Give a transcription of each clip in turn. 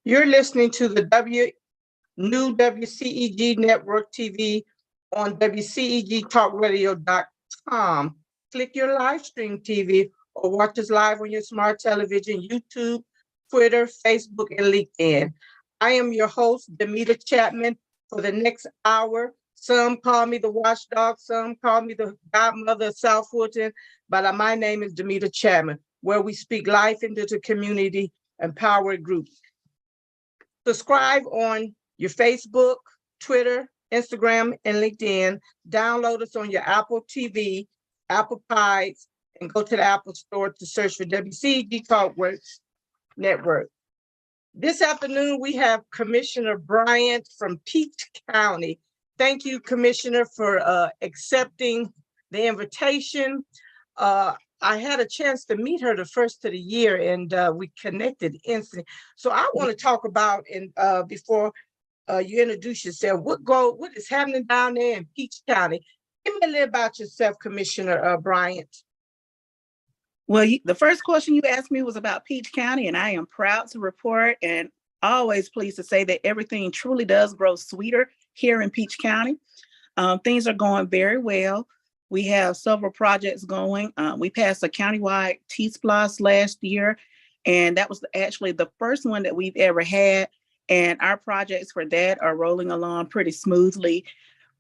You're listening to the new WCEG Network TV on WCEGTalkRadio.com. Click your live stream TV or watch us live on your smart television, YouTube, Twitter, Facebook, and LinkedIn. I am your host, Damita Chatman, for the next hour. Some call me the watchdog, some call me the godmother of South Fulton, but my name is Damita Chatman, where we speak life into the community empowered groups. Subscribe on your Facebook, Twitter, Instagram, and LinkedIn. Download us on your Apple TV, Apple Pies, and go to the Apple Store to search for WCEG Network. This afternoon, we have Commissioner Bryant from Peach County. Thank you, Commissioner, for accepting the invitation. I had a chance to meet her the first of the year, and we connected instantly. So I want to talk about, and before you introduce yourself, what is happening down there in Peach County? Give me a little about yourself, Commissioner Bryant. Well, the first question you asked me was about Peach County, and I am proud to report and always pleased to say that everything truly does grow sweeter here in Peach County. Things are going very well. We have several projects going. We passed a countywide T-Splosh last year, and that was actually the first one that we've ever had. And our projects for that are rolling along pretty smoothly.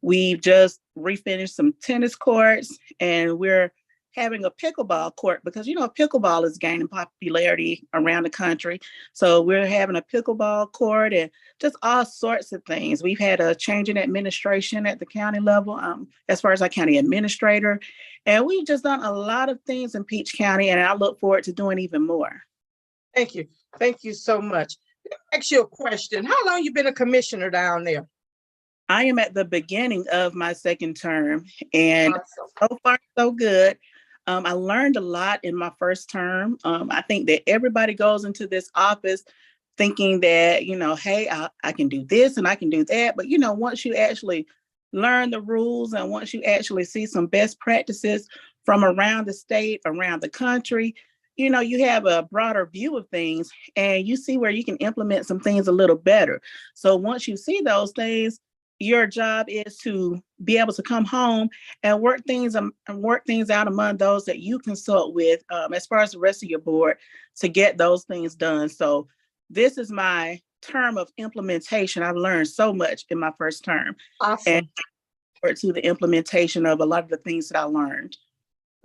We've just refinished some tennis courts, and we're having a pickleball court because, pickleball is gaining popularity around the country. So we're having a pickleball court and just all sorts of things. We've had a change in administration at the county level, as far as our county administrator. And we've just done a lot of things in Peach County, and I look forward to doing even more. Thank you. Thank you so much. Let me ask you a question. How long you been a commissioner down there? I am at the beginning of my second term, and so far, so good. I learned a lot in my first term. I think that everybody goes into this office thinking that, hey, I can do this and I can do that. But, once you actually learn the rules and once you actually see some best practices from around the state, around the country, you have a broader view of things and you see where you can implement some things a little better. So once you see those things, your job is to be able to come home and work things out among those that you consult with, as far as the rest of your board, to get those things done. So this is my term of implementation. I've learned so much in my first term. Awesome. And to the implementation of a lot of the things that I learned.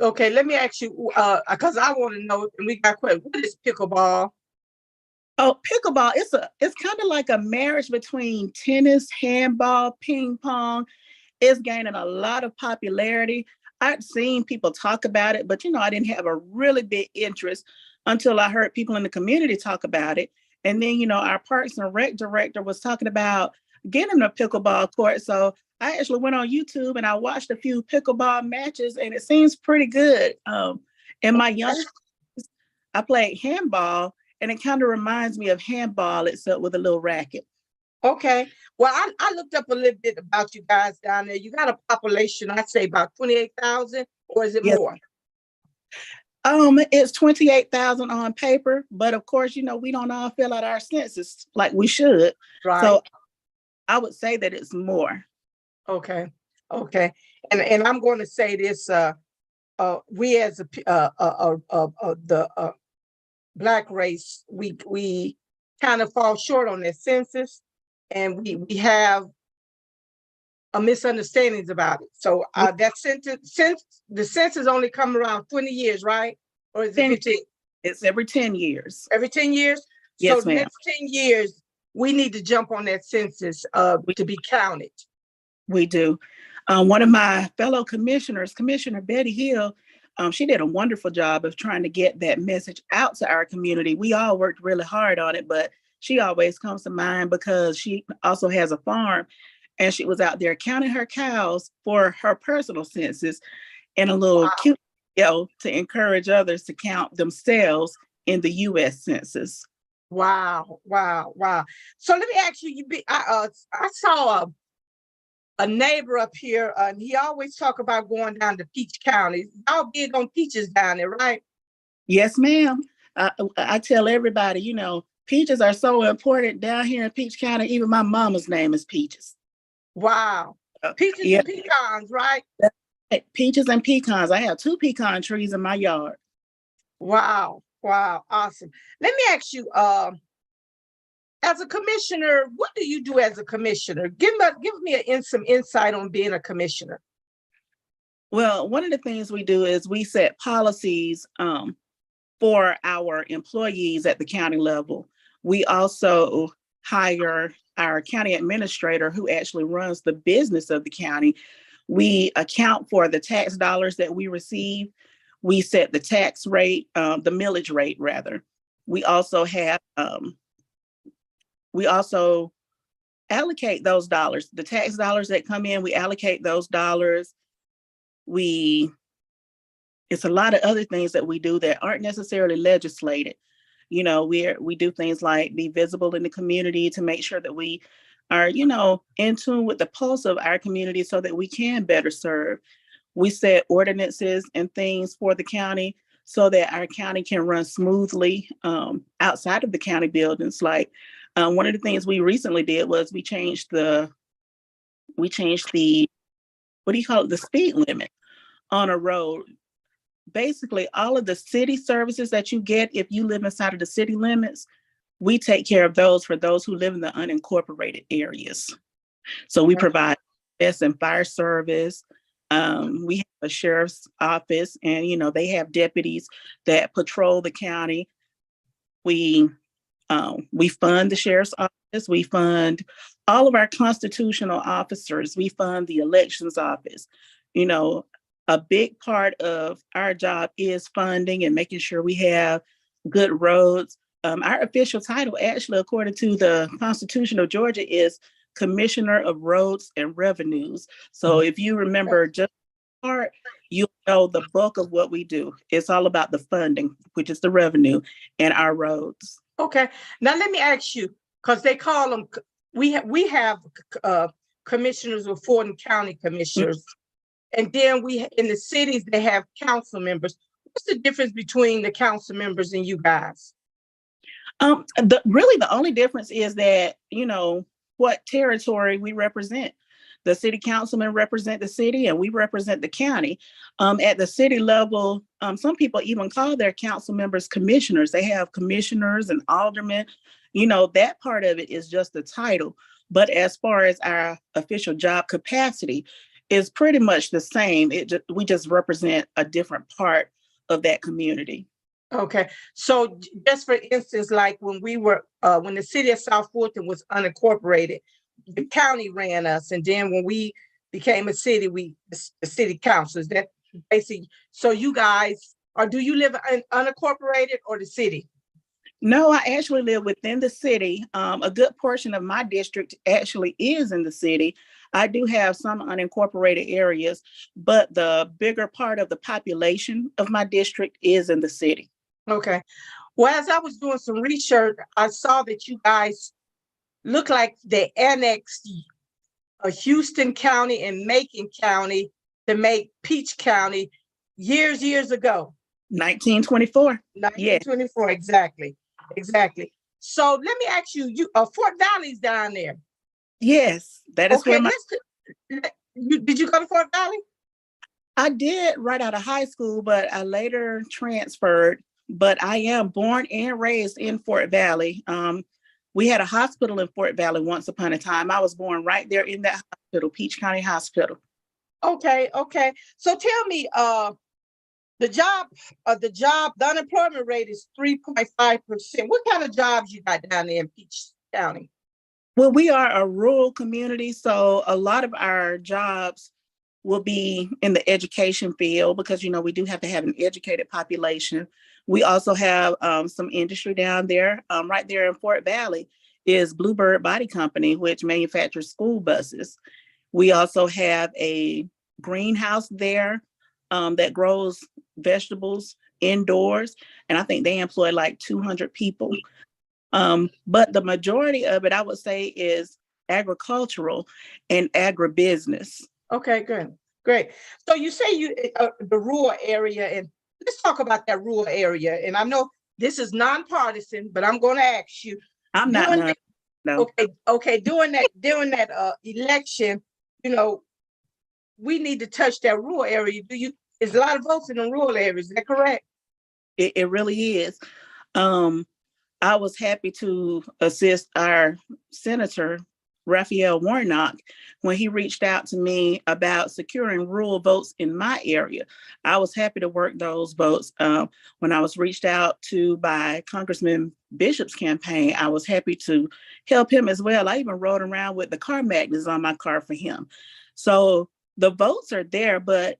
Okay, let me ask you, because I want to know, and we got questions. What is pickleball? Oh, pickleball, it's kind of like a marriage between tennis, handball, ping pong. It's gaining a lot of popularity. I'd seen people talk about it, but I didn't have a really big interest until I heard people in the community talk about it. And then, our Parks and Rec director was talking about getting a pickleball court. So I actually went on YouTube and I watched a few pickleball matches, and it seems pretty good. In my young days, I played handball. And it kind of reminds me of handball, except with a little racket. Okay. Well, I looked up a little bit about you guys down there. You got a population, I'd say about 28,000, or is it more? It's 28,000 on paper, but of course, we don't all fill out our census like we should. Right. So I would say that it's more. Okay. And I'm going to say this: we as the Black race, we kind of fall short on that census, and we have a misunderstandings about it. So that census, since the census only come around 20 years, right? Or is it 15? It's every 10 years. Every 10 years? Yes, so ma'am. Next 10 years, we need to jump on that census to be counted. We do. One of my fellow commissioners, Commissioner Betty Hill, she did a wonderful job of trying to get that message out to our community. We all worked really hard on it, but she always comes to mind because she also has a farm, and she was out there counting her cows for her personal census in a little cute video to encourage others to count themselves in the U.S. Census. Wow. So let me ask you, I saw a neighbor up here, and he always talk about going down to Peach County. Y'all big on peaches down there, right? Yes, ma'am. I tell everybody, Peaches are so important down here in Peach County. Even my mama's name is Peaches. Wow. Peaches Yeah, and pecans, right? peaches and pecans. I have 2 pecan trees in my yard. Wow. Wow. Awesome. Let me ask you, as a commissioner, what do you do as a commissioner? Give me some insight on being a commissioner. Well, one of the things we do is we set policies for our employees at the county level. We also hire our county administrator who actually runs the business of the county. We account for the tax dollars that we receive. We set the tax rate, the millage rate rather. We also have, we also allocate those dollars, the tax dollars that come in, we allocate those dollars. It's a lot of other things that we do that aren't necessarily legislated. You know, we do things like be visible in the community to make sure that we are, you know, in tune with the pulse of our community so that we can better serve. We set ordinances and things for the county so that our county can run smoothly outside of the county buildings. Like one of the things we recently did was we changed the what do you call it, the speed limit on a road. Basically, all of the city services that you get if you live inside of the city limits, we take care of those for those who live in the unincorporated areas. So we provide best and fire service. We have a sheriff's office, and you know they have deputies that patrol the county. We fund the sheriff's office. We fund all of our constitutional officers. We fund the elections office. You know, a big part of our job is funding and making sure we have good roads. Our official title, actually, according to the Constitution of Georgia, is Commissioner of Roads and Revenues. So if you remember just part, you'll know the bulk of what we do. It's all about the funding, which is the revenue, and our roads. Okay. Now let me ask you, because they call them, we have commissioners with Fulton County commissioners. And then in the cities, they have council members. What's the difference between the council members and you guys? Really the only difference is that, you know, what territory we represent. The city councilmen represent the city and we represent the county. At the city level, some people even call their council members commissioners. They have commissioners and aldermen. You know, that part of it is just the title. But as far as our official job capacity, is pretty much the same. We just represent a different part of that community. Okay, so just for instance, like when the city of South Fulton was unincorporated, the county ran us, and then when we became a city, the city council. Is that basically? So you guys, or do you live in unincorporated or the city? No, I actually live within the city. A good portion of my district actually is in the city. I do have some unincorporated areas, but the bigger part of the population of my district is in the city. Okay. Well, as I was doing some research, I saw that you guys look like they annexed Houston County and Macon County to make Peach County years ago. 1924. 1924, yeah. Exactly. So let me ask you, Fort Valley's down there. Yes, that is okay, where did you go to Fort Valley? I did right out of high school, but I later transferred. But I am born and raised in Fort Valley. We had a hospital in Fort Valley once upon a time. I was born right there in that hospital, Peach County Hospital. Okay. So tell me, the unemployment rate is 3.5%. What kind of jobs you got down there in Peach County? Well, we are a rural community, so a lot of our jobs will be in the education field because, you know, we do have to have an educated population. We also have some industry down there. Right there in Fort Valley is Bluebird Body Company, which manufactures school buses. We also have a greenhouse there that grows vegetables indoors, and I think they employ like 200 people. But the majority of it, I would say, is agricultural and agribusiness. Okay, good. Great. So you say the rural area, and let's talk about that rural area. And I know this is nonpartisan, but I'm going to ask you. I'm not During none. No. Okay. During that election, you know, we need to touch that rural area. There's a lot of votes in the rural areas. Is that correct? It really is. I was happy to assist our Senator Raphael Warnock when he reached out to me about securing rural votes in my area. I was happy to work those votes. When I was reached out to by Congressman Bishop's campaign, I was happy to help him as well. I even rode around with the car magnets on my car for him. So the votes are there, but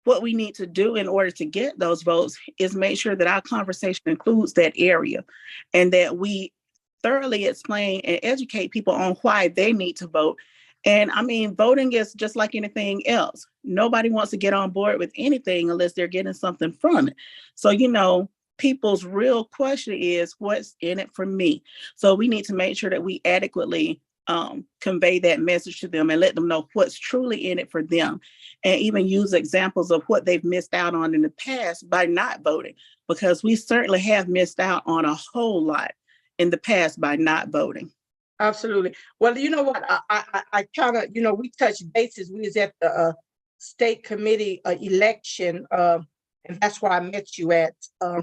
what we need to do in order to get those votes is make sure that our conversation includes that area and that we thoroughly explain and educate people on why they need to vote. And I mean, voting is just like anything else. Nobody wants to get on board with anything unless they're getting something from it. So, you know, people's real question is, what's in it for me? So we need to make sure that we adequately convey that message to them and let them know what's truly in it for them, and even use examples of what they've missed out on in the past by not voting, because we certainly have missed out on a whole lot in the past by not voting. Absolutely. Well, you know what? I kind of, we touched bases. We was at the state committee election, and that's where I met you at.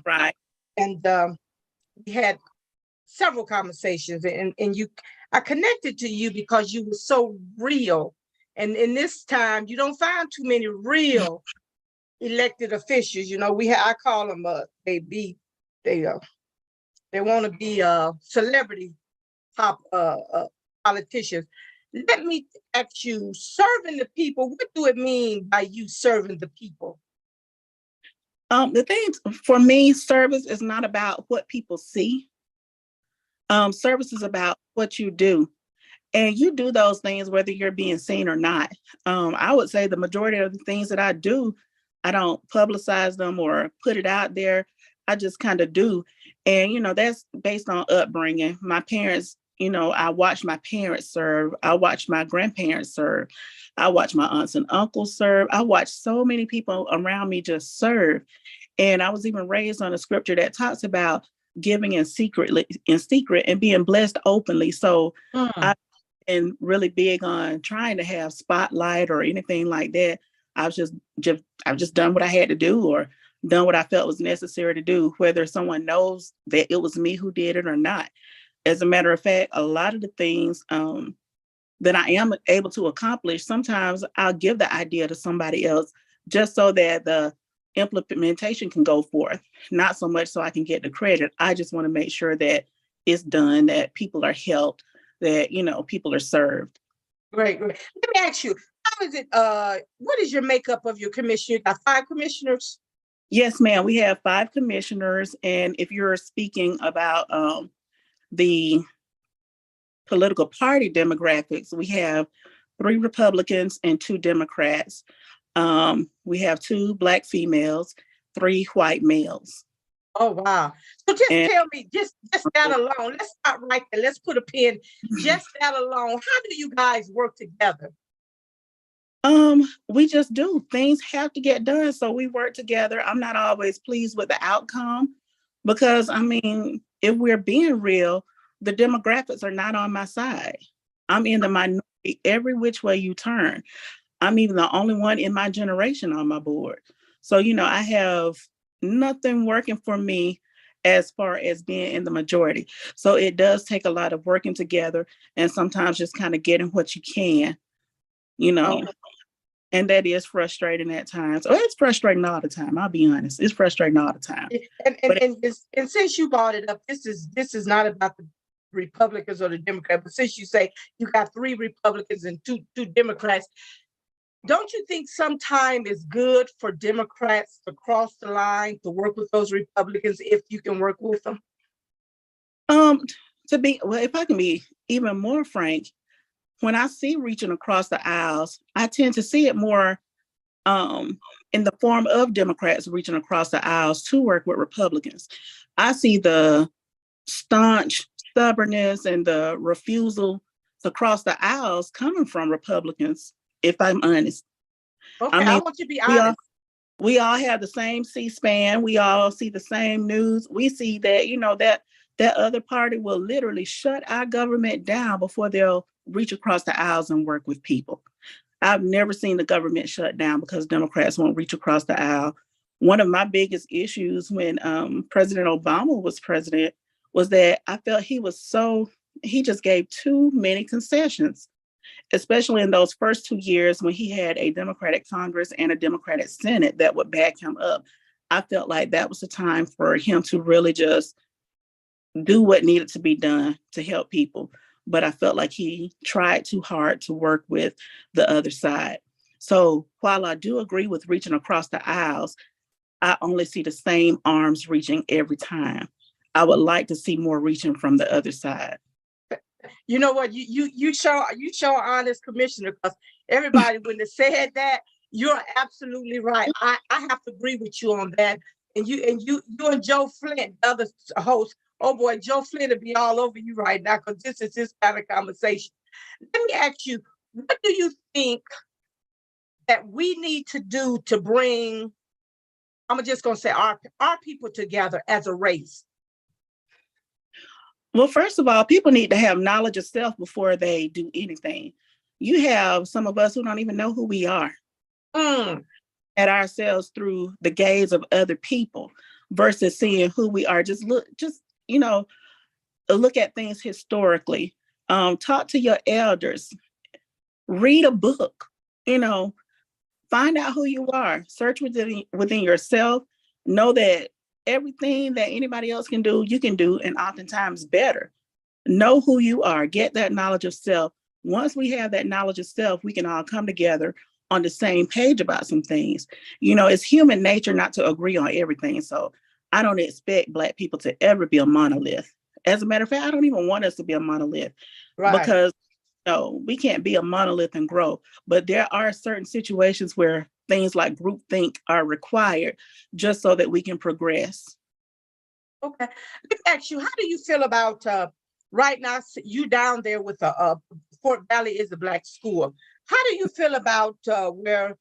Right. And we had several conversations, and I connected to you because you were so real. And in this time, you don't find too many real elected officials. I call them they want to be celebrity top politicians. Let me ask you, serving the people, what do it mean by you serving the people? The thing for me, service is not about what people see. Service is about what you do. And you do those things whether you're being seen or not. I would say the majority of the things that I do, I don't publicize them or put it out there. I just kind of do. And, that's based on upbringing. My parents, I watched my parents serve. I watched my grandparents serve. I watched my aunts and uncles serve. I watched so many people around me just serve. And I was even raised on a scripture that talks about giving in secret and being blessed openly. So I've been really big on trying to have spotlight or anything like that. I've just done what I had to do or done what I felt was necessary to do, whether someone knows that it was me who did it or not. As a matter of fact, a lot of the things that I am able to accomplish, sometimes I'll give the idea to somebody else just so that the implementation can go forth, not so much so I can get the credit. I just want to make sure that it's done, that people are helped, that, people are served. Great. Let me ask you, how is it, what is your makeup of your commission? You got 5 commissioners? Yes, ma'am. We have 5 commissioners. And if you're speaking about the political party demographics, we have 3 Republicans and 2 Democrats. We have 2 Black females, 3 white males. Oh, wow. So tell me, just that alone, let's start right there. Let's put a pin. Just that alone, how do you guys work together? We just do. Things have to get done. So we work together. I'm not always pleased with the outcome because, if we're being real, the demographics are not on my side. I'm in the minority every which way you turn. I'm even the only one in my generation on my board. So, I have nothing working for me as far as being in the majority. So it does take a lot of working together and sometimes just kind of getting what you can, and that is frustrating at times. Oh, it's frustrating all the time. I'll be honest. It's frustrating all the time. And since you brought it up, this is not about the Republicans or the Democrats, but since you say you got 3 Republicans and two Democrats, don't you think sometime it's good for Democrats to cross the line to work with those Republicans if you can work with them? If I can be even more frank, when I see reaching across the aisles, I tend to see it more in the form of Democrats reaching across the aisles to work with Republicans. I see the staunch stubbornness and the refusal to cross the aisles coming from Republicans, if I'm honest. Okay, I want you to be honest. We all have the same C-SPAN. We all see the same news. We see that, that other party will literally shut our government down before they'll reach across the aisles and work with people. I've never seen the government shut down because Democrats won't reach across the aisle. One of my biggest issues when President Obama was president was that I felt he just gave too many concessions, especially in those first 2 years when he had a Democratic Congress and a Democratic Senate that would back him up. I felt like that was the time for him to really just do what needed to be done to help people. But I felt like he tried too hard to work with the other side. So while I do agree with reaching across the aisles, I only see the same arms reaching every time. I would like to see more reaching from the other side. You know what? You show honest, Commissioner, because everybody when they said that, you're absolutely right. I have to agree with you on that. And you and Joe Flint, the other host. Oh boy, Joe Flint will be all over you right now because this is his kind of conversation. Let me ask you, what do you think that we need to do to bring, I'm just going to say our people together as a race? Well, first of all, people need to have knowledge of self before they do anything. You have some of us who don't even know who we are at ourselves through the gaze of other people versus seeing who we are. Look at things historically. Talk to your elders. Read a book. Find out who you are. Search within yourself. Know that everything that anybody else can do, you can do, and oftentimes better. Know who you are. Get that knowledge of self. Once we have that knowledge of self, we can all come together on the same page about some things. It's human nature not to agree on everything. So I don't expect Black people to ever be a monolith. As a matter of fact, I don't even want us to be a monolith, right? Because we can't be a monolith and grow. But there are certain situations where things like groupthink are required just so that we can progress. Okay. Let me ask you, how do you feel about right now, you down there with Fort Valley is a Black school. How do you feel about where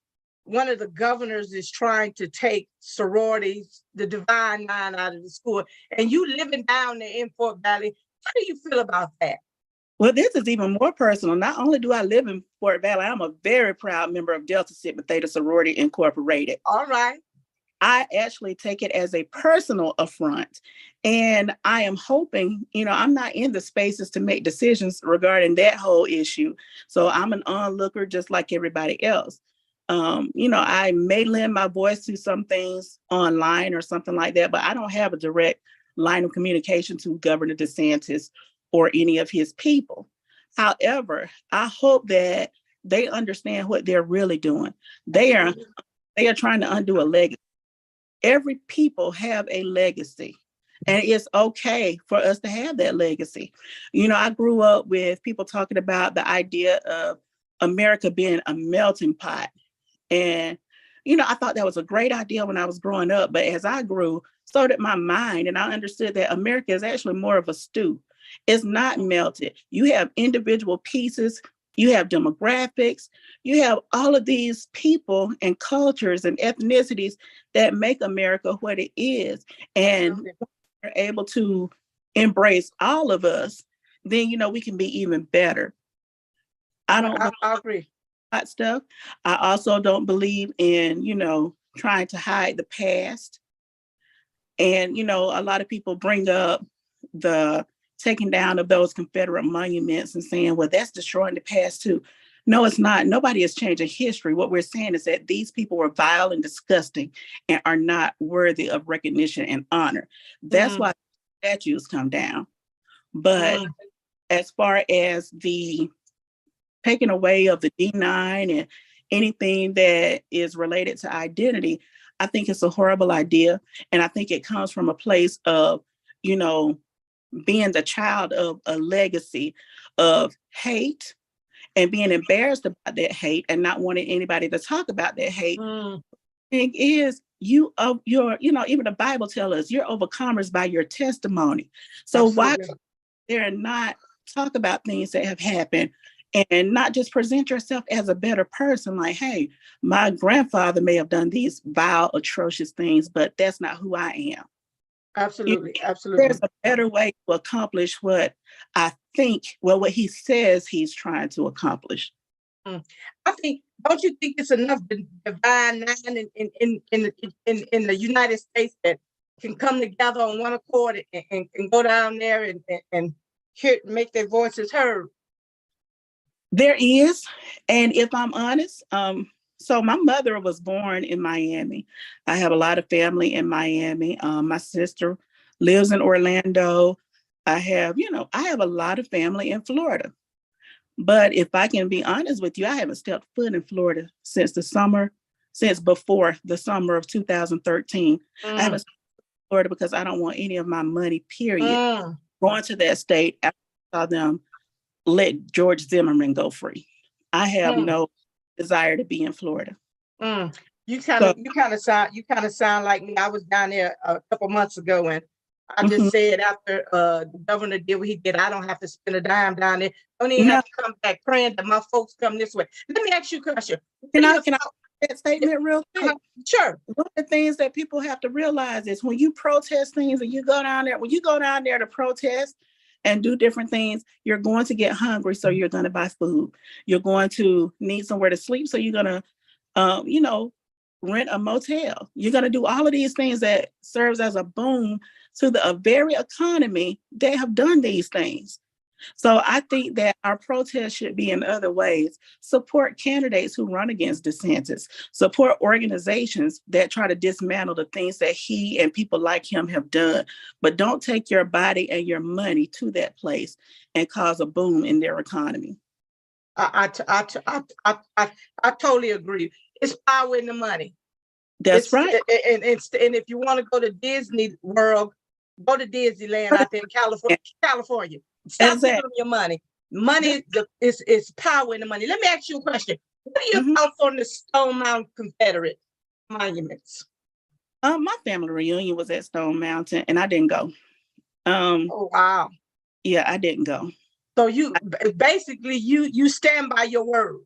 one of the governors is trying to take sororities, the Divine Nine, out of the school, and you living down there in Fort Valley? How do you feel about that? Well, this is even more personal. Not only do I live in Fort Valley, I'm a very proud member of Delta Sigma Theta Sorority Incorporated. All right. I actually take it as a personal affront. And I am hoping, I'm not in the spaces to make decisions regarding that whole issue. So I'm an onlooker just like everybody else. I may lend my voice to some things online or something like that, but I don't have a direct line of communication to Governor DeSantis or any of his people. However, I hope that they understand what they're really doing. They are trying to undo a legacy. Every people have a legacy, and it's okay for us to have that legacy. I grew up with people talking about the idea of America being a melting pot. And, I thought that was a great idea when I was growing up. But as I grew, so did my mind. And I understood that America is actually more of a stew. It's not melted. You have individual pieces. You have demographics. You have all of these people and cultures and ethnicities that make America what it is. And we're able to embrace all of us, then, we can be even better. I agree. That stuff. I also don't believe in, trying to hide the past. And, a lot of people bring up the taking down of those Confederate monuments and saying, well, that's destroying the past too. No, it's not. Nobody is changing history. What we're saying is that these people were vile and disgusting and are not worthy of recognition and honor. That's why statues come down. But as far as the taking away of the D9 and anything that is related to identity, I think it's a horrible idea. And I think it comes from a place of, being the child of a legacy of hate and being embarrassed about that hate and not wanting anybody to talk about that hate. Thing is, even the Bible tells us you're overcomers by your testimony. So why dare not talk about things that have happened and not just present yourself as a better person. Like, hey, my grandfather may have done these vile, atrocious things, but that's not who I am. Absolutely, There's absolutely. a better way to accomplish what I think, well, what he says he's trying to accomplish. I think, don't you think it's enough divine nine in the United States that can come together on one accord and go down there and hear, make their voices heard? There is, and if I'm honest, so my mother was born in Miami. I have a lot of family in Miami. My sister lives in Orlando. I have a lot of family in Florida. But if I can be honest with you, I haven't stepped foot in Florida since before the summer of 2013. I haven't stepped in Florida because I don't want any of my money, period, going to that state after I saw them let George Zimmerman go free. I have no desire to be in Florida. You kind of sound like me. I was down there a couple months ago, and I just said after the governor did what he did, I don't have to spend a dime down there. Don't even have to come back praying that my folks come this way. Let me ask you a question. Can I make that statement real quick? Sure. One of the things that people have to realize is when you protest things and you go down there to protest and do different things, you're going to get hungry, so you're going to buy food. You're going to need somewhere to sleep, so you're going to, rent a motel. You're going to do all of these things that serves as a boom to the very economy that have done these things. So I think that our protest should be in other ways. Support candidates who run against DeSantis. Support organizations that try to dismantle the things that he and people like him have done. But don't take your body and your money to that place and cause a boom in their economy. I totally agree. It's power in the money. That's right. And if you want to go to Disney World, go to Disneyland out there in California. Stop giving them your money. Money is power in the money. Let me ask you a question. What are your thoughts on the Stone Mountain Confederate monuments? My family reunion was at Stone Mountain, and I didn't go. Oh wow! Yeah, I didn't go. So you basically you stand by your word.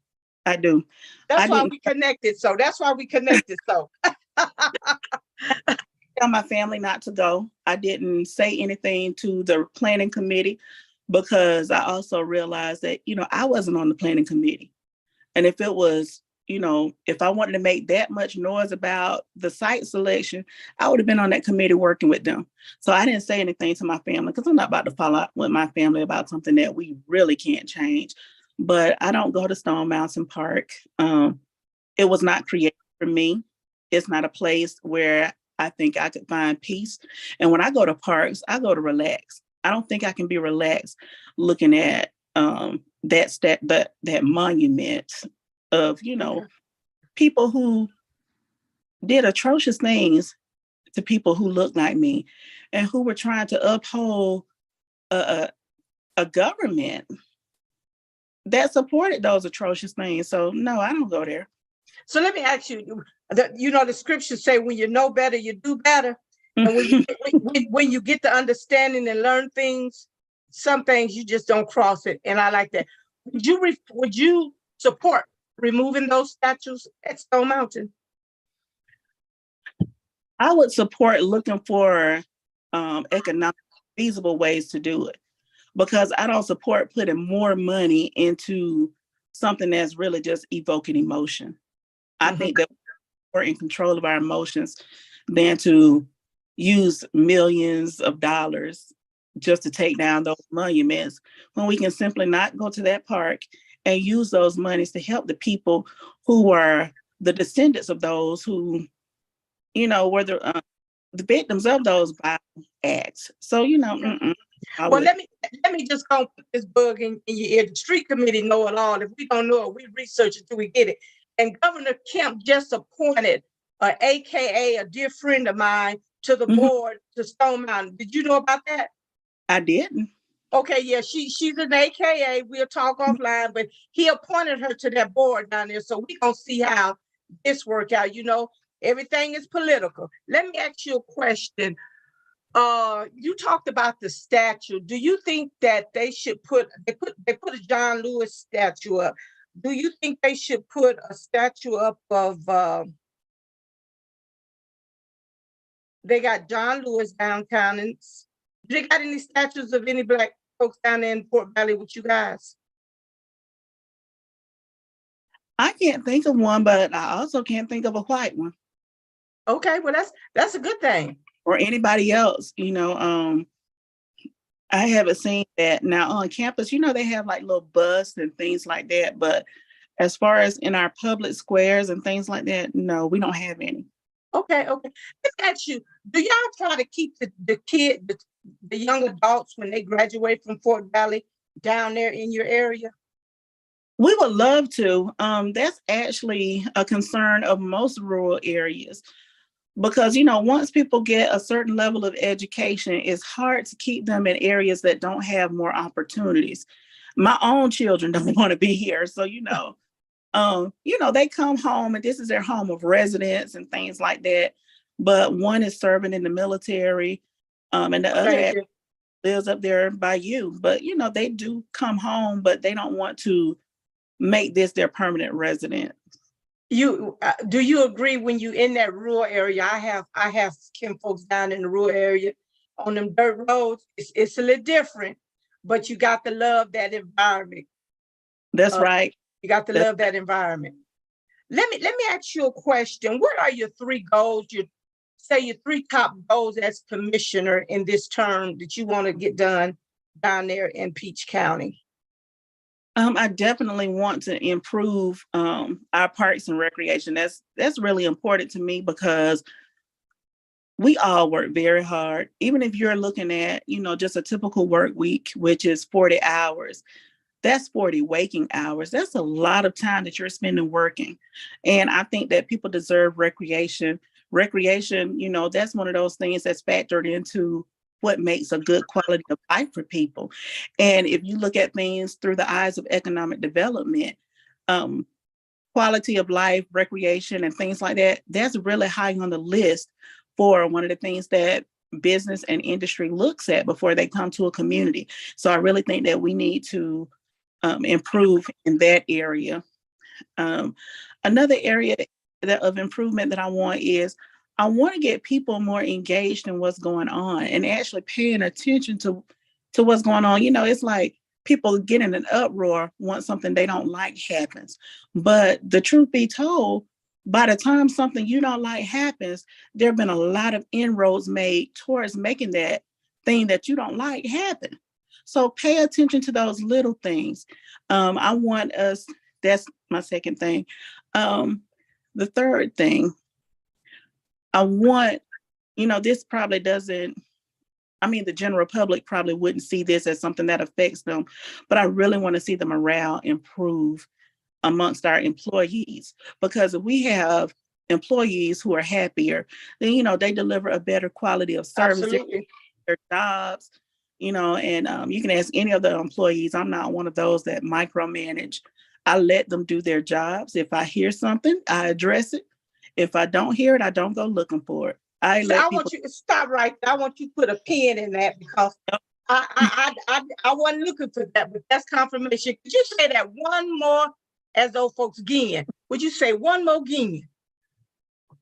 I do. That's why we connected. So that's why we connected. So tell my family not to go. I didn't say anything to the planning committee because I also realized that, I wasn't on the planning committee. And if it was, if I wanted to make that much noise about the site selection, I would have been on that committee working with them. So I didn't say anything to my family because I'm not about to fall out with my family about something that we really can't change. But I don't go to Stone Mountain Park. It was not created for me. It's not a place where I think I could find peace. And when I go to parks, I go to relax. I don't think I can be relaxed looking at that monument of, people who did atrocious things to people who look like me and who were trying to uphold a government that supported those atrocious things. So no, I don't go there. So let me ask you, the scriptures say when you know better, you do better. And when you get the understanding and learn things, some things you just don't cross it. And I like that. Would you support removing those statues at Stone Mountain? I would support looking for economic feasible ways to do it, because I don't support putting more money into something that's really just evoking emotion. I think that we're in control of our emotions than to use millions of dollars just to take down those monuments when we can simply not go to that park and use those monies to help the people who are the descendants of those who, were the victims of those violent acts. So, well, let me just go put this bug in your ear. The street committee know it all. If we don't know it, we research it till we get it. And Governor Kemp just appointed AKA a dear friend of mine to the board to Stone Mountain. Did you know about that? I didn't. Okay, yeah, she's an AKA. We'll talk offline, but he appointed her to that board down there. So we're gonna see how this work out. Everything is political. Let me ask you a question. You talked about the statue. Do you think that they should put a John Lewis statue up? Do you think they should put a statue up of they got John Lewis downtown, and do they got any statues of any Black folks down there in Fort Valley with you guys? I can't think of one, but I also can't think of a white one Okay, well that's a good thing. or anybody else. I haven't seen that. Now on campus, they have like little busts and things like that. But as far as in our public squares and things like that, no, we don't have any. Okay. Let me ask you, do y'all try to keep the young adults when they graduate from Fort Valley down there in your area? We would love to. That's actually a concern of most rural areas because, once people get a certain level of education, it's hard to keep them in areas that don't have more opportunities. My own children don't want to be here. So, they come home and this is their home of residence and things like that. But one is serving in the military, and the other lives up there by you. But, they do come home, but they don't want to make this their permanent residence. Do you agree when you in that rural area? I have kin folks down in the rural area on them dirt roads. It's a little different, but you got to love that environment. That's right. You got to love that environment. Let me ask you a question. What are your three goals? Your three top goals as commissioner in this term that you want to get done down there in Peach County? I definitely want to improve our parks and recreation. That's really important to me because we all work very hard. Even if you're looking at, just a typical work week, which is 40 hours, that's 40 waking hours. That's a lot of time that you're spending working. And I think that people deserve recreation. Recreation, that's one of those things that's factored into what makes a good quality of life for people. And if you look at things through the eyes of economic development, quality of life, recreation, and things like that, that's really high on the list for one of the things that business and industry looks at before they come to a community. So I really think that we need to improve in that area. Another area of improvement that I want is I want to get people more engaged in what's going on and actually paying attention to what's going on. It's like people get in an uproar once something they don't like happens. But the truth be told, by the time something you don't like happens, there have been a lot of inroads made towards making that thing that you don't like happen. So pay attention to those little things. I want us, that's my second thing. The third thing, I want, this probably doesn't, the general public probably wouldn't see this as something that affects them, but I really want to see the morale improve amongst our employees, because if we have employees who are happier, then, they deliver a better quality of service. Absolutely. Their jobs, and you can ask any of the employees. I'm not one of those that micromanage. I let them do their jobs. If I hear something, I address it. If I don't hear it, I don't go looking for it. I want you to stop right there. I want you to put a pin in that because I wasn't looking for that, but that's confirmation. Could you say that one more, as those folks again? Would you say one more again?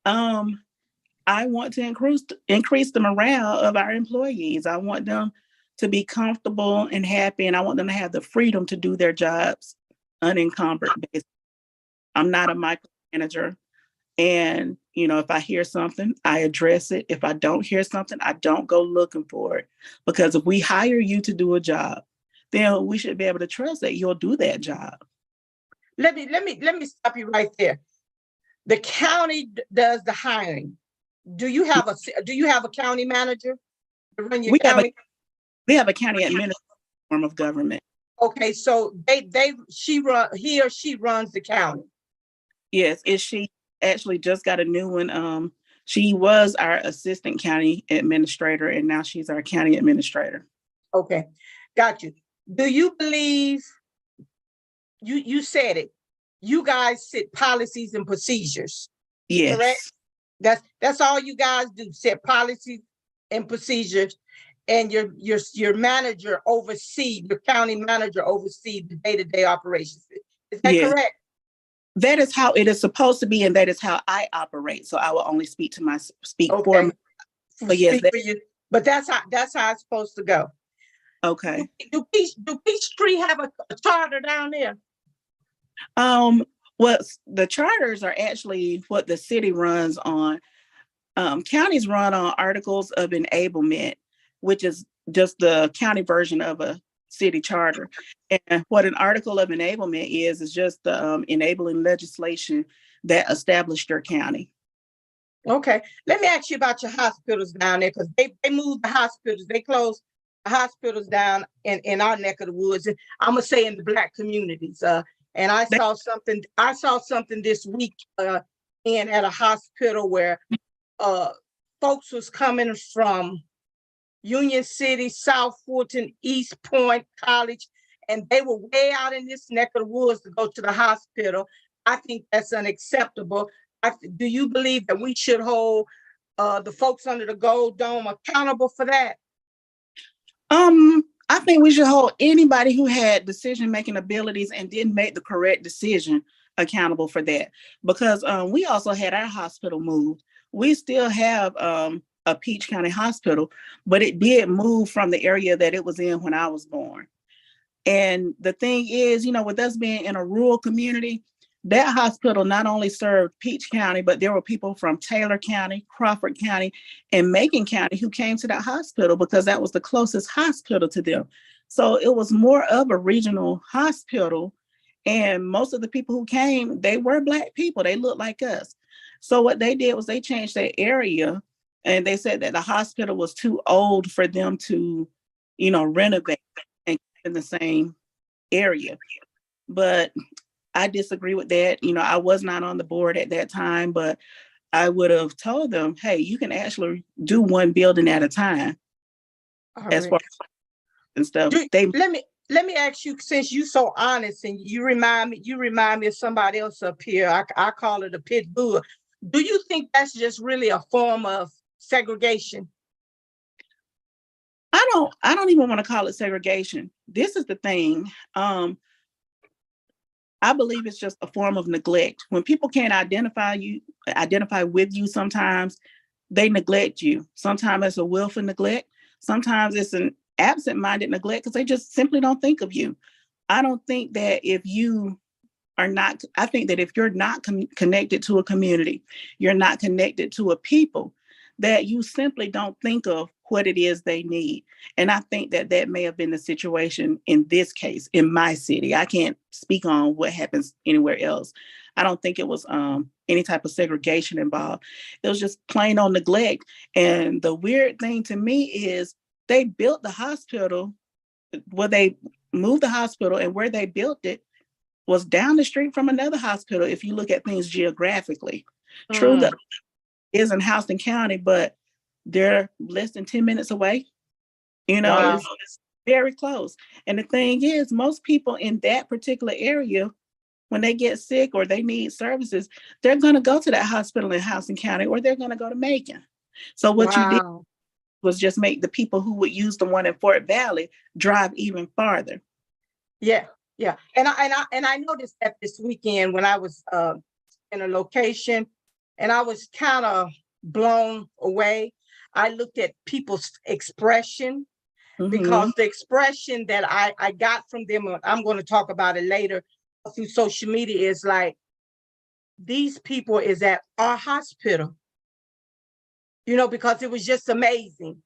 I want to increase the morale of our employees. I want them to be comfortable and happy, and I want them to have the freedom to do their jobs unencumbered. I'm not a micromanager. And, if I hear something, I address it. If I don't hear something, I don't go looking for it. Because if we hire you to do a job, then we should be able to trust that you'll do that job. Let me stop you right there. The county does the hiring. Do you have a county manager to run your county? We have a county administrator form of government. Okay, so he or she runs the county. Yes, she actually just got a new one. She was our assistant county administrator, and now she's our county administrator. Okay, got you. Do you believe, you said it, you guys set policies and procedures? Yes. Correct? That's all you guys do, set policies and procedures, and your manager oversee, your county manager oversee the day-to-day operations. Is that Yes, correct? that is how it is supposed to be, and that is how I operate. So I will only speak for Okay. my, but yes, Speak for you. But that's how it's supposed to go. okay. Do Peachtree have a charter down there? Well, the charters are actually what the city runs on. Counties run on articles of enablement, which is just the county version of a city charter. And what an article of enablement is just the enabling legislation that established your county. Okay. Let me ask you about your hospitals down there, because they moved the hospitals. They closed the hospitals down in our neck of the woods. I'm gonna say in the Black communities. And I saw something this week in at a hospital where folks was coming from Union City, South Fulton, East Point College, and they were way out in this neck of the woods to go to the hospital. I think that's unacceptable. Do you believe that we should hold the folks under the Gold Dome accountable for that? I think we should hold anybody who had decision-making abilities and didn't make the correct decision accountable for that, because we also had our hospital moved. We still have a Peach County hospital, but it did move from the area that it was in when I was born. And the thing is, with us being in a rural community, that hospital not only served Peach County, but there were people from Taylor County, Crawford County, and Macon County who came to that hospital because that was the closest hospital to them. So it was more of a regional hospital. And most of the people who came, they were Black people. They looked like us. So what they did was they changed their area, and they said that the hospital was too old for them to, renovate and keep in the same area. But I disagree with that. I was not on the board at that time, but I would have told them, hey, you can actually do one building at a time. All As right. far as and stuff. Let me ask you, since you're so honest and you remind me of somebody else up here. I call it a pit bull. Do you think that's just really a form of segregation? I don't even want to call it segregation. This is the thing. I believe it's just a form of neglect. When people can't identify with you, sometimes they neglect you. Sometimes it's a willful neglect. Sometimes it's an absent-minded neglect because they just simply don't think of you. I don't think that if you are not, I think that if you're not connected to a community, you're not connected to a people, that you simply don't think of what it is they need. And I think that that may have been the situation in this case, in my city. I can't speak on what happens anywhere else. I don't think it was any type of segregation involved. It was just plain on neglect. And the weird thing to me is they built the hospital, they moved the hospital, and where they built it was down the street from another hospital. If you look at things geographically, true, that is in Houston County, but they're less than 10 minutes away. Wow. It's very close. And the thing is, most people in that particular area, when they get sick or they need services, they're going to go to that hospital in Houston County, or they're going to go to Macon. So what you did was just make the people who would use the one in Fort Valley drive even farther. Yeah. And I noticed that this weekend when I was in a location, and I was kind of blown away. I looked at people's expression, because the expression that I got from them, I'm going to talk about it later through social media, is like, these people is at our hospital, because it was just amazing.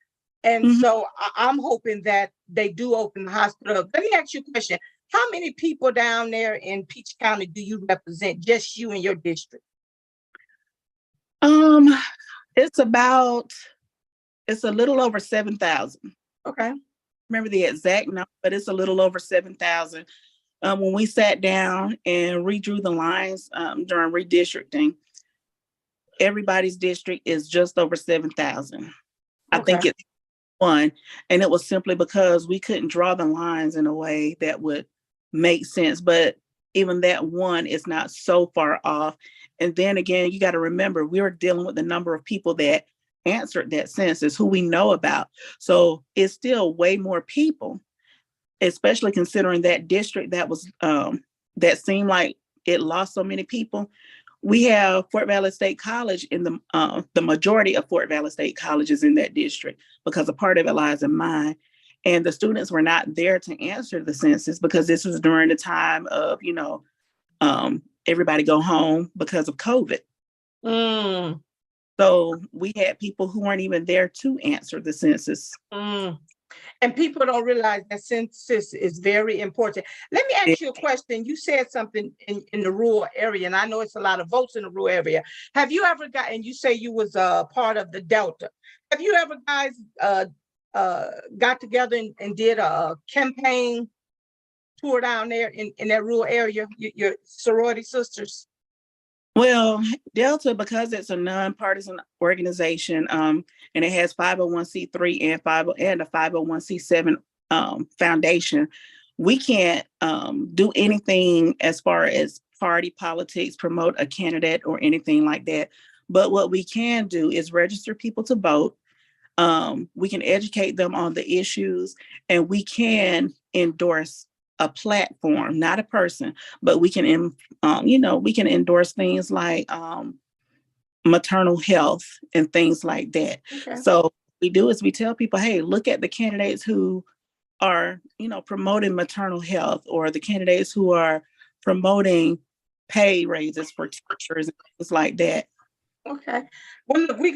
And so I'm hoping that they do open the hospital. Let me ask you a question. How many people down there in Peach County do you represent, just you and your district? It's a little over 7,000. Okay. Remember the exact number, but it's a little over 7,000. When we sat down and redrew the lines during redistricting, everybody's district is just over 7,000. Okay. I think it's one, and it was simply because we couldn't draw the lines in a way that would make sense. But even that one is not so far off. And then again, you got to remember, we were dealing with the number of people that answered that census, who we know about. So it's still way more people, especially considering that district that was that seemed like it lost so many people. We have Fort Valley State College in the majority of Fort Valley State College is in that district because a part of it lies in mine. And the students were not there to answer the census because this was during the time of, everybody go home because of COVID. Mm. So we had people who weren't even there to answer the census. Mm. And people don't realize that census is very important. Let me ask you a question. You said something in the rural area, and I know it's a lot of votes in the rural area. Have you ever and you say you was part of the Delta. Have you ever guys got together and did a campaign tour down there in that rural area, your sorority sisters? Well, Delta, because it's a nonpartisan organization, and it has 501c3 and a 501c7 foundation, we can't do anything as far as party politics, promote a candidate or anything like that. But what we can do is register people to vote. We can educate them on the issues, and we can endorse a platform, not a person, but we can, we can endorse things like maternal health and things like that. Okay. So what we do is we tell people, hey, look at the candidates who are, promoting maternal health, or the candidates who are promoting pay raises for teachers and things like that. Okay. Well, look, we're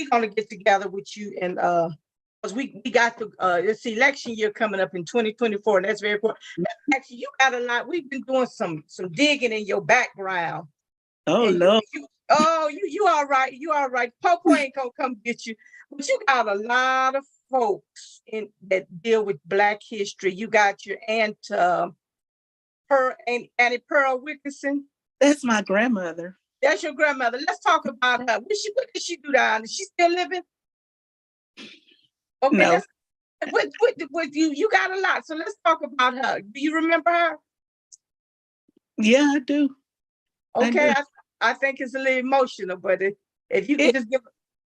gonna get together with you, and because we got this election year coming up in 2024, and that's very important. Actually, you got a lot. We've been doing some digging in your background. Oh no. You all right. You all right. Popo ain't gonna come get you. But you got a lot of folks that deal with Black history. You got your Aunt Annie Pearl Wilkerson. That's my grandmother. That's your grandmother. Let's talk about her. What did she do down? Is she still living? Okay. No. What you got a lot. So let's talk about her. Do you remember her? Yeah, I do. Okay. I think it's a little emotional, but if you could just give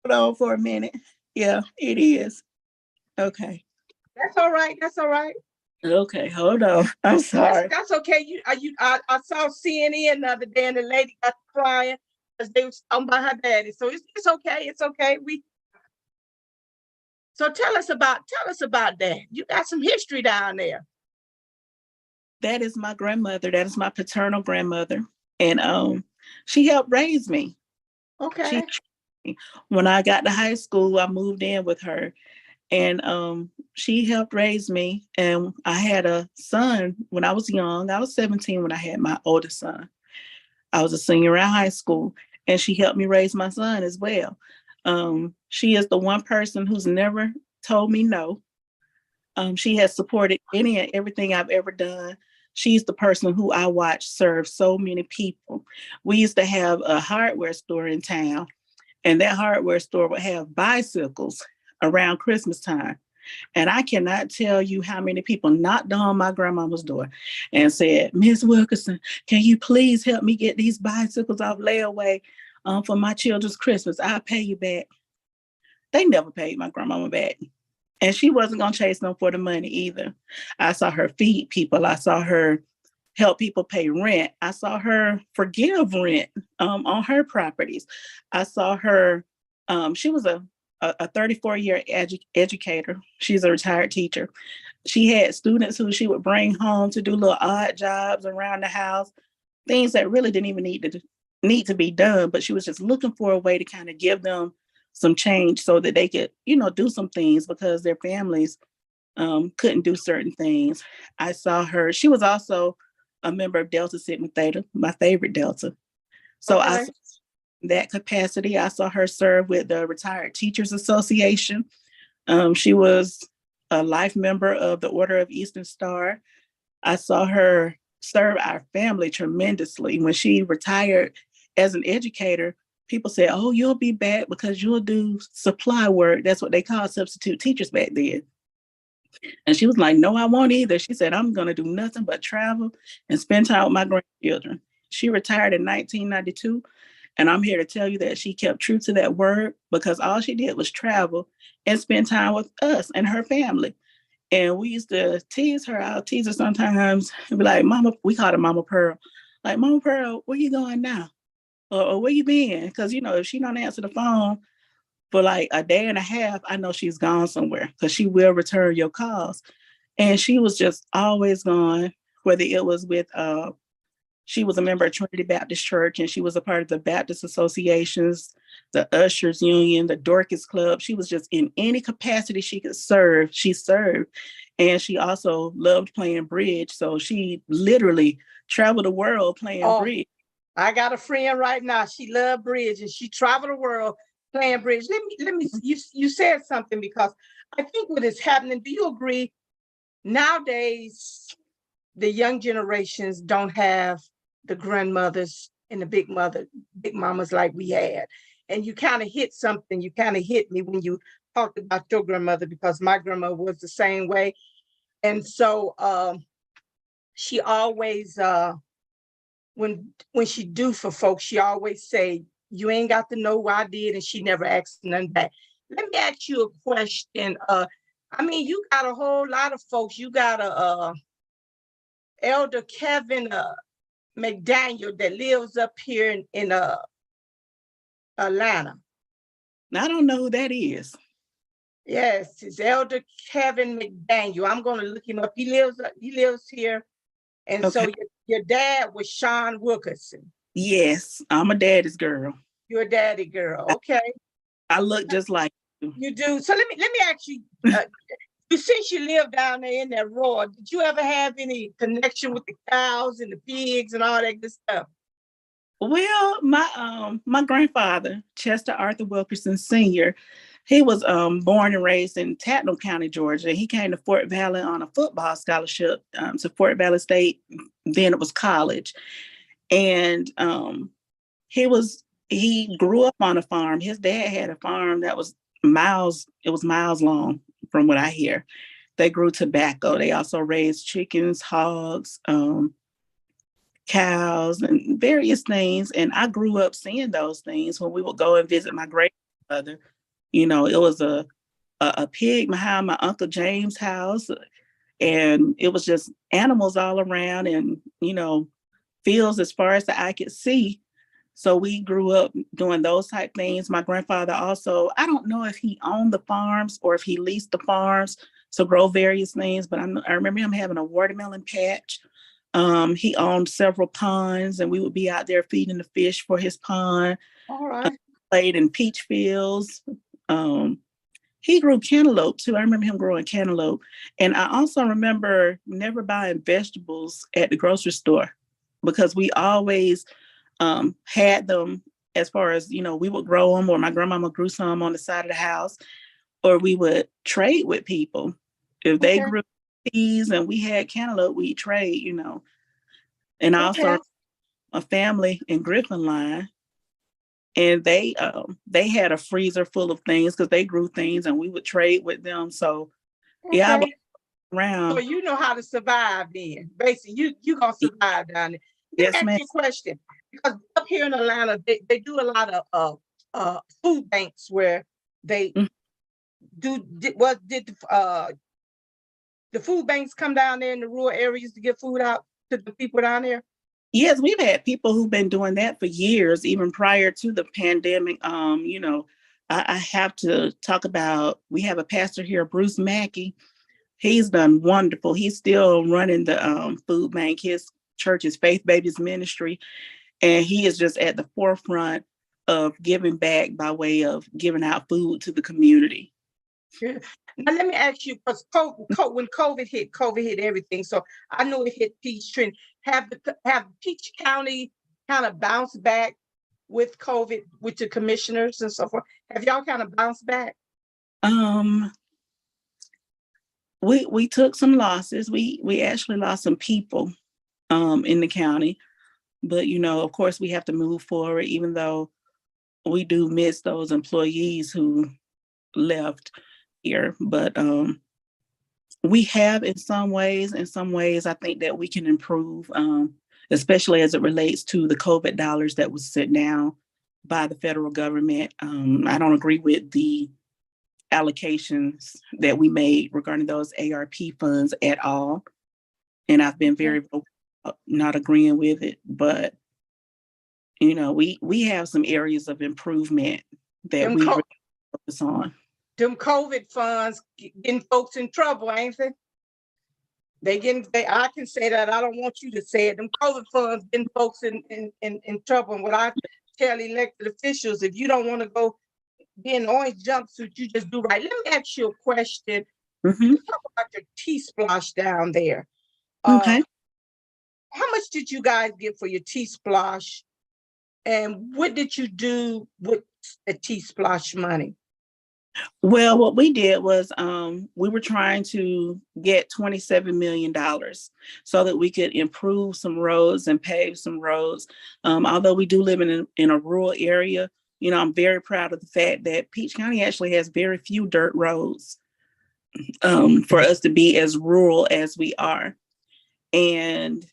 hold on for a minute. Yeah, it is. Okay. That's all right. That's all right. Okay, hold on. I'm sorry. That's okay. I saw CNN the other day, and the lady got crying because they was talking about her daddy. So it's okay. It's okay. So tell us about that. You got some history down there. That is my grandmother. That is my paternal grandmother, and she helped raise me. Okay. When I got to high school, I moved in with her. And she helped raise me. And I had a son when I was young. I was 17 when I had my oldest son. I was a senior in high school, and she helped me raise my son as well. She is the one person who's never told me no. She has supported any and everything I've ever done. She's the person who I watched serve so many people. We used to have a hardware store in town, and that hardware store would have bicycles around Christmas time. And I cannot tell you how many people knocked on my grandmama's door and said, Miss Wilkerson, can you please help me get these bicycles off layaway for my children's Christmas? I'll pay you back. They never paid my grandmama back. And she wasn't going to chase them for the money either. I saw her feed people. I saw her help people pay rent. I saw her forgive rent on her properties. I saw her, she was a 34-year educator. She's a retired teacher. She had students who she would bring home to do little odd jobs around the house, things that really didn't even need to be done, but she was just looking for a way to kind of give them some change so that they could, do some things because their families couldn't do certain things. I saw her. She was also a member of Delta Sigma Theta, my favorite Delta. So okay. I saw that capacity. I saw her serve with the Retired Teachers Association. She was a life member of the Order of Eastern Star. I saw her serve our family tremendously. When she retired as an educator, people said, oh, you'll be back because you'll do supply work. That's what they called substitute teachers back then. And she was like, no, I won't either. She said, I'm going to do nothing but travel and spend time with my grandchildren. She retired in 1992. And I'm here to tell you that she kept true to that word, because all she did was travel and spend time with us and her family. And we used to tease her. I'll tease her sometimes and be like, Mama, we called her Mama Pearl. Like, Mama Pearl, where you going now? Or where you been? Because, if she don't answer the phone for like a day and a half, I know she's gone somewhere, because she will return your calls. And she was just always gone, whether it was with, she was a member of Trinity Baptist Church, and she was a part of the Baptist associations, the Ushers Union, the Dorcas Club. She was just in any capacity she could serve, she served. And she also loved playing bridge. So she literally traveled the world playing bridge. I got a friend right now. She loved bridge and she traveled the world playing bridge. Let me. You said something, because I think what is happening. Do you agree? Nowadays, the young generations don't have the grandmothers and the big mamas like we had. And you kind of hit something. You kind of hit me when you talked about your grandmother, because my grandmother was the same way. And so she always when she do for folks, she always say, you ain't got to know what I did, and she never asked none back. Let me ask you a question. You got a whole lot of folks. You got a Elder Kevin McDaniel that lives up here in Atlanta. Now, I don't know who that is. Yes, it's Elder Kevin McDaniel. I'm going to look him up. He lives here. And okay. So your dad was Sean Wilkerson. Yes, I'm a daddy's girl. You're a daddy girl. Okay. I look just like you. You do. So let me ask you, since you live down there in that roar, did you ever have any connection with the cows and the pigs and all that good stuff? Well, my grandfather, Chester Arthur Wilkerson Sr., he was born and raised in Tatnall County, Georgia. He came to Fort Valley on a football scholarship to Fort Valley State. Then it was college. And he grew up on a farm. His dad had a farm that was miles long from what I hear. They grew tobacco. They also raised chickens, hogs, cows, and various things. And I grew up seeing those things when we would go and visit my grandmother. It was a pig behind my Uncle James' house, and it was just animals all around, and, fields as far as the eye could see. So we grew up doing those type things. My grandfather also, I don't know if he owned the farms or if he leased the farms to grow various things, but I remember him having a watermelon patch. He owned several ponds, and we would be out there feeding the fish for his pond. All right. Played in peach fields. He grew cantaloupe too. I remember him growing cantaloupe. And I also remember never buying vegetables at the grocery store, because we always had them, as far as, we would grow them, or my grandmama grew some on the side of the house, or we would trade with people. If they grew peas and we had cantaloupe, we'd trade, And also a family in Griffin Line, and they had a freezer full of things because they grew things, and we would trade with them. So yeah, I was around. So you know how to survive then. Basically, you gonna survive down there. Let me ask you a question. Because up here in Atlanta, they do a lot of food banks where they did the food banks come down there in the rural areas to get food out to the people down there? Yes, we've had people who've been doing that for years, even prior to the pandemic. I have to talk about, we have a pastor here, Bruce Mackey. He's done wonderful. He's still running the food bank. His church is Faith Babies Ministry. And he is just at the forefront of giving back by way of giving out food to the community. Yeah. Now, let me ask you, because when COVID hit everything. So I know it hit Peachtree. Have Peach County kind of bounced back with COVID, with the commissioners and so forth? Have y'all kind of bounced back? We took some losses. We actually lost some people in the county. But, of course, we have to move forward, even though we do miss those employees who left here. But we have in some ways, I think that we can improve, especially as it relates to the COVID dollars that was sent down by the federal government. I don't agree with the allocations that we made regarding those ARP funds at all. And I've been very vocal not agreeing with it, but we have some areas of improvement that Them, we really focus on. them COVID funds getting folks in trouble, ain't they? I can say that. I don't want you to say it. Them COVID funds getting folks in trouble. And what I tell elected officials, if you don't want to go be in orange jumpsuit, you just do right. Let me ask you a question. Mm-hmm. Talk about your T-Splosh down there. Okay. How much did you guys get for your T-Splosh? And what did you do with the T-Splosh money? Well, what we did was we were trying to get $27 million so that we could improve some roads and pave some roads. Although we do live in a rural area, I'm very proud of the fact that Peach County actually has very few dirt roads for us to be as rural as we are. And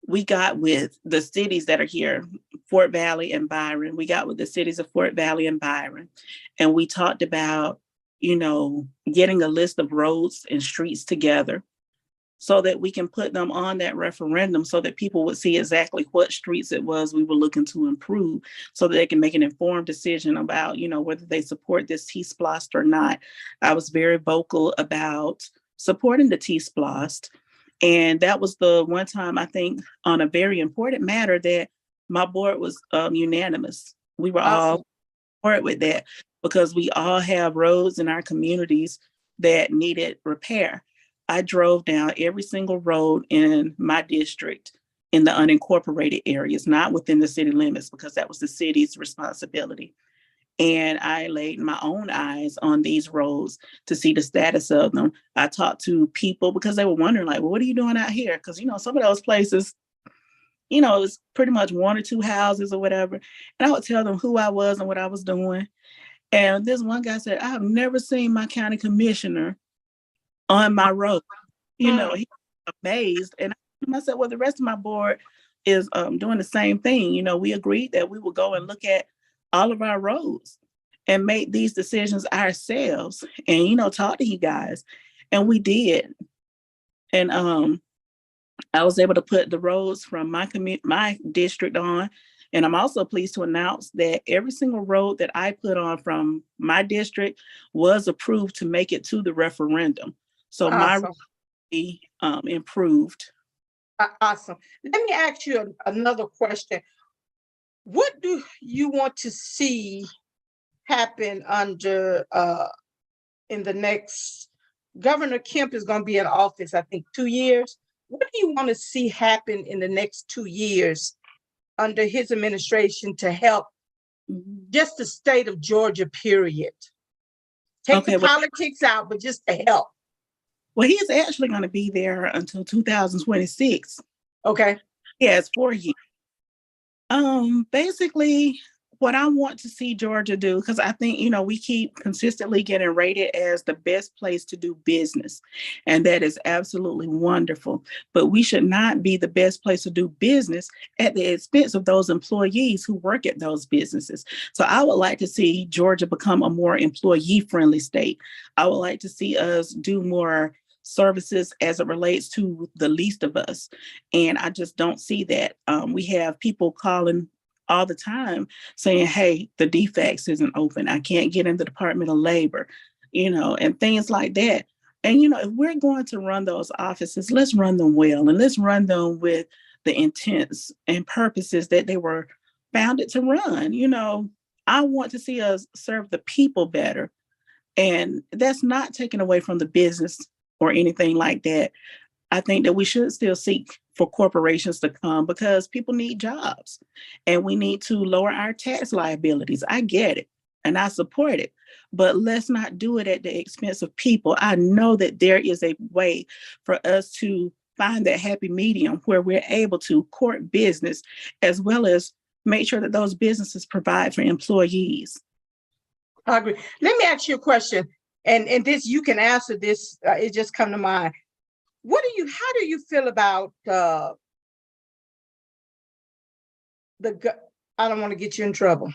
we got with the cities that are here, Fort Valley and Byron. We got with the cities of Fort Valley and Byron. And we talked about, getting a list of roads and streets together so that we can put them on that referendum so that people would see exactly what streets it was we were looking to improve so that they can make an informed decision about, whether they support this T-Splosh or not. I was very vocal about supporting the T-Splosh. And that was the one time, I think, on a very important matter that my board was unanimous. We were all support with that because we all have roads in our communities that needed repair. I drove down every single road in my district in the unincorporated areas, not within the city limits, because that was the city's responsibility. And I laid my own eyes on these roads to see the status of them. I talked to people because they were wondering, like, well, what are you doing out here? Because, some of those places, it was pretty much one or two houses or whatever. And I would tell them who I was and what I was doing. And this one guy said, I have never seen my county commissioner on my road. He was amazed. And I said, well, the rest of my board is doing the same thing. We agreed that we would go and look at all of our roads and make these decisions ourselves and, talk to you guys. And we did. And I was able to put the roads from my district on. And I'm also pleased to announce that every single road that I put on from my district was approved to make it to the referendum. So my road improved. Awesome. Let me ask you another question. What do you want to see happen under in the next? Governor Kemp is going to be in office, I think, 2 years. What do you want to see happen in the next 2 years under his administration to help just the state of Georgia, period? Take the politics out, but just to help. Well, he's actually going to be there until 2026. Okay. He has 4 years. Basically, what I want to see Georgia do, because I think, we keep consistently getting rated as the best place to do business. And that is absolutely wonderful. But we should not be the best place to do business at the expense of those employees who work at those businesses. So I would like to see Georgia become a more employee-friendly state. I would like to see us do more services as it relates to the least of us. And I just don't see that. We have people calling all the time saying, hey, the defects isn't open. I can't get in the Department of Labor, and things like that. And, if we're going to run those offices, let's run them well. And let's run them with the intents and purposes that they were founded to run. I want to see us serve the people better. And that's not taken away from the business or anything like that. I think that we should still seek for corporations to come because people need jobs and we need to lower our tax liabilities. I get it and I support it, but let's not do it at the expense of people. I know that there is a way for us to find that happy medium where we're able to court business as well as make sure that those businesses provide for employees. I agree. Let me ask you a question. And this, you can answer this. It just come to mind. How do you feel about I don't want to get you in trouble.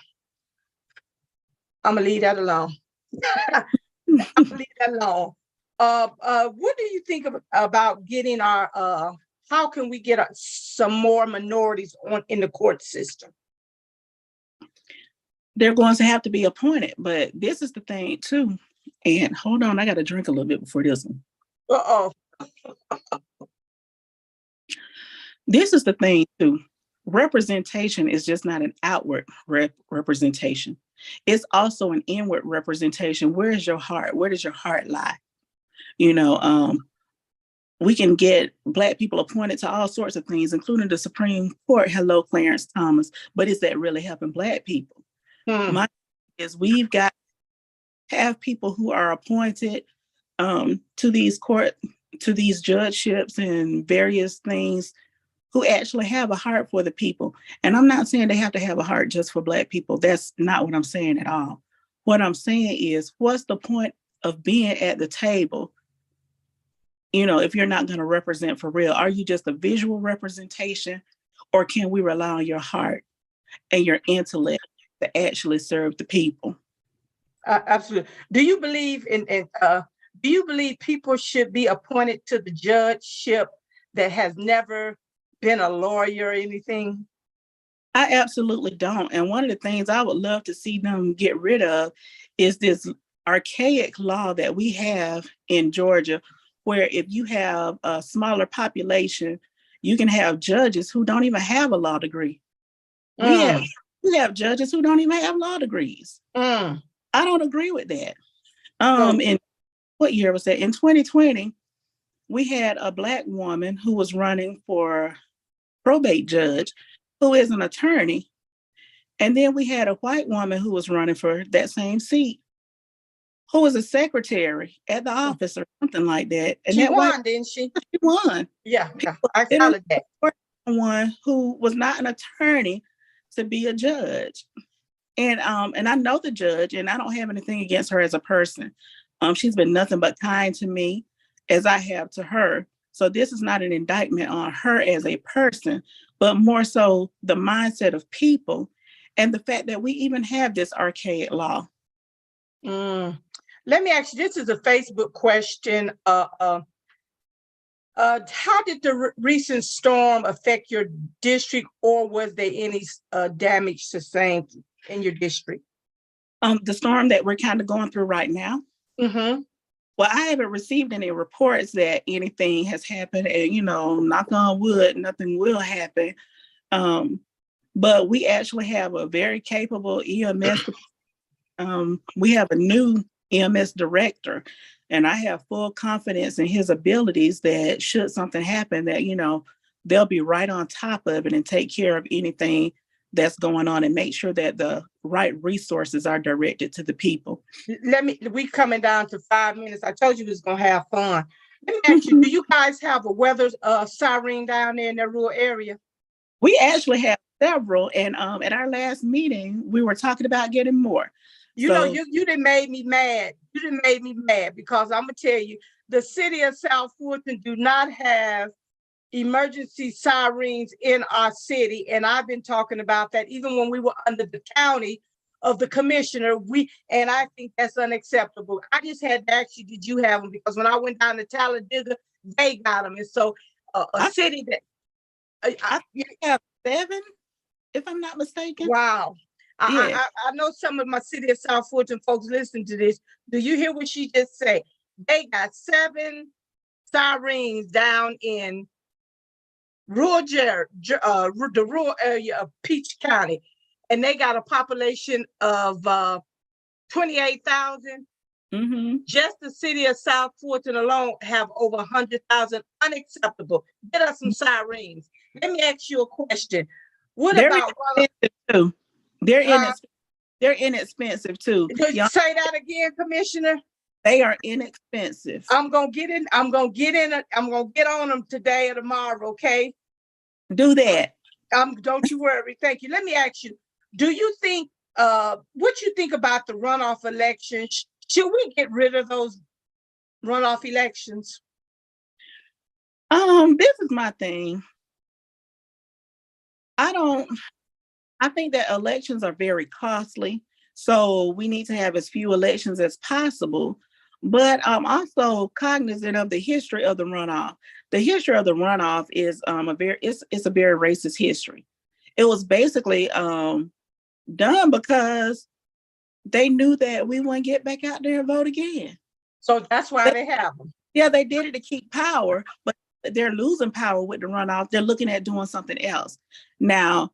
I'm gonna leave that alone. I'm gonna leave that alone. What do you think about getting our how can we get some more minorities in the court system? They're going to have to be appointed, but this is the thing too. And hold on, I got to drink a little bit before this one. Uh-oh. This is the thing too. Representation is just not an outward representation. It's also an inward representation. Where is your heart? Where does your heart lie? You know, we can get Black people appointed to all sorts of things, including the Supreme Court. Hello, Clarence Thomas. But is that really helping Black people? My is we've got to have people who are appointed to these judgeships and various things who actually have a heart for the people. And I'm not saying they have to have a heart just for Black people. That's not what I'm saying at all. What I'm saying is, what's the point of being at the table, you know, if you're not going to represent for real? Are you just a visual representation, or can we rely on your heart and your intellect to actually serve the people? Absolutely. Do you believe do you believe people should be appointed to the judgeship that has never been a lawyer or anything? I absolutely don't. And one of the things I would love to see them get rid of is this archaic law that we have in Georgia, where if you have a smaller population, you can have judges who don't even have a law degree. We have judges who don't even have law degrees. I don't agree with that. In what year was that? In 2020, we had a Black woman who was running for probate judge, who is an attorney. And then we had a white woman who was running for that same seat, who was a secretary at the office or something like that. And she that won, didn't she? She won. Yeah, I followed that. Someone who was not an attorney to be a judge. And I know the judge, and I don't have anything against her as a person. She's been nothing but kind to me, as I have to her. So this is not an indictment on her as a person, but more so the mindset of people and the fact that we even have this archaic law. Let me ask you, this is a Facebook question. How did the recent storm affect your district, or was there any damage sustained in your district? The storm that we're kind of going through right now? Well, I haven't received any reports that anything has happened, and, you know, knock on wood, nothing will happen. But we actually have a very capable EMS. We have a new EMS director, and I have full confidence in his abilities that should something happen, that, you know, they'll be right on top of it and take care of anything that's going on and make sure that the right resources are directed to the people. We coming down to 5 minutes. I told you we was gonna have fun. Let me ask you, do you guys have a weather siren down there in that rural area? We actually have several, and at our last meeting, we were talking about getting more. You know, you done made me mad. You done made me mad, because I'm gonna tell you, the city of South Fulton do not have emergency sirens in our city. And I've been talking about that even when we were under the county of the commissioner. And I think that's unacceptable. I just had to ask you, did you have them? Because when I went down to Talladega, they got them. And so city that I have 7, if I'm not mistaken. Wow. I know some of my city of South Fulton folks listen to this. Do you hear what she just said? They got 7 sirens down in the rural area of Peach County, and they got a population of 28,000. Just the city of South Fulton alone have over 100,000. Unacceptable. Get us some sirens. Let me ask you a question. They're inexpensive too. They're inexpensive too. Say that again, Commissioner. They are inexpensive. I'm gonna get on them today or tomorrow, okay? Do that. Don't you worry. Thank you. Let me ask you, do you think what you think about the runoff elections? Should we get rid of those runoff elections? This is my thing. I think that elections are very costly. So we need to have as few elections as possible. But I'm also cognizant of the history of the runoff. The history of the runoff is it's a very racist history. It was basically done because they knew that we wouldn't get back out there and vote again. So that's why they have them. Yeah, they did it to keep power, but they're losing power with the runoff. They're looking at doing something else. Now,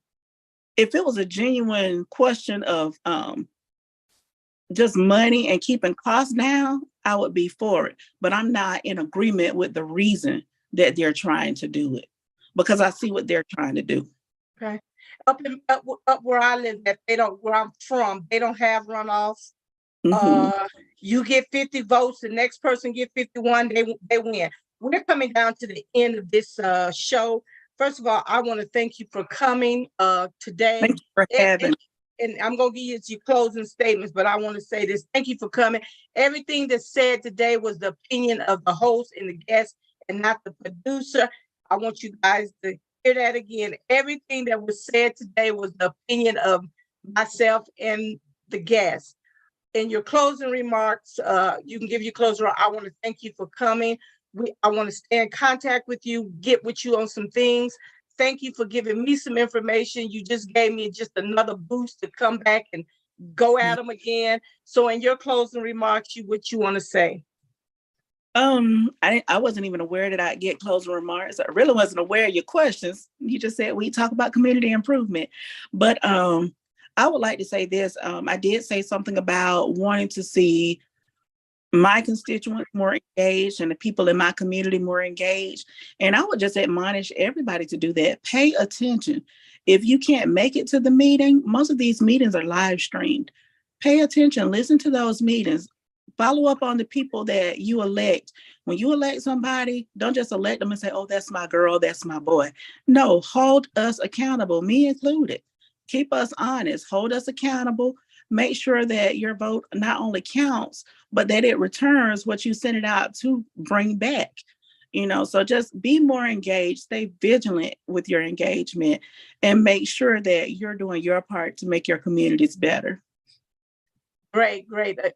if it was a genuine question of just money and keeping costs down, I would be for it. But I'm not in agreement with the reason that they're trying to do it, because I see what they're trying to do. Okay. Up where I live, where I'm from, they don't have runoffs. You get 50 votes, the next person get 51, they win. We're coming down to the end of this show. First of all, I want to thank you for coming today. Thank you for having me. And I'm going to give you your closing statements, but I want to say this. Thank you for coming. Everything that's said today was the opinion of the host and the guest and not the producer. I want you guys to hear that again. Everything that was said today was the opinion of myself and the guest. In your closing remarks, you can give your closing remarks. I want to thank you for coming. I want to stay in contact with you, get with you on some things. Thank you for giving me some information. You just gave me just another boost to come back and go at them again. So in your closing remarks, what you want to say? I wasn't even aware that I'd get closing remarks. I really wasn't aware of your questions. You just said we talk about community improvement. But I would like to say this. I did say something about wanting to see my constituents more engaged and the people in my community more engaged. And I would just admonish everybody to do that. Pay attention. If you can't make it to the meeting, most of these meetings are live streamed. Pay attention, listen to those meetings. Follow up on the people that you elect. When you elect somebody, don't just elect them and say, oh, that's my girl, that's my boy. No, hold us accountable, me included. Keep us honest, hold us accountable. Make sure that your vote not only counts, but that it returns what you sent it out to bring back. So just be more engaged, stay vigilant with your engagement, and make sure that you're doing your part to make your communities better. Great.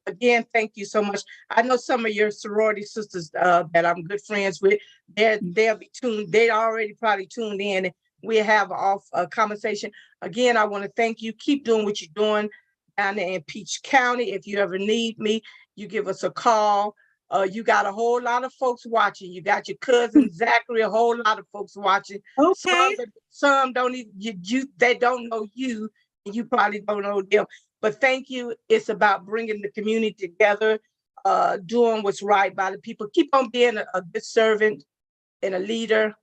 Again, thank you so much. I know some of your sorority sisters that I'm good friends with. They'll be tuned. They already probably tuned in. We have a conversation. Again, I want to thank you. Keep doing what you're doing down there in Peach County. If you ever need me, you give us a call. You got a whole lot of folks watching. You got your cousin Zachary, a whole lot of folks watching. Okay. Some don't even they don't know you, and you probably don't know them. But thank you. It's about bringing the community together, doing what's right by the people. Keep on being a good servant and a leader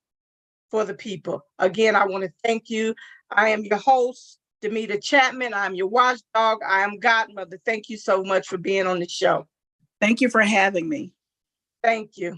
for the people. Again, I want to thank you. I am your host, Damita Chatman. I'm your watchdog. I am Godmother. Thank you so much for being on the show. Thank you for having me. Thank you.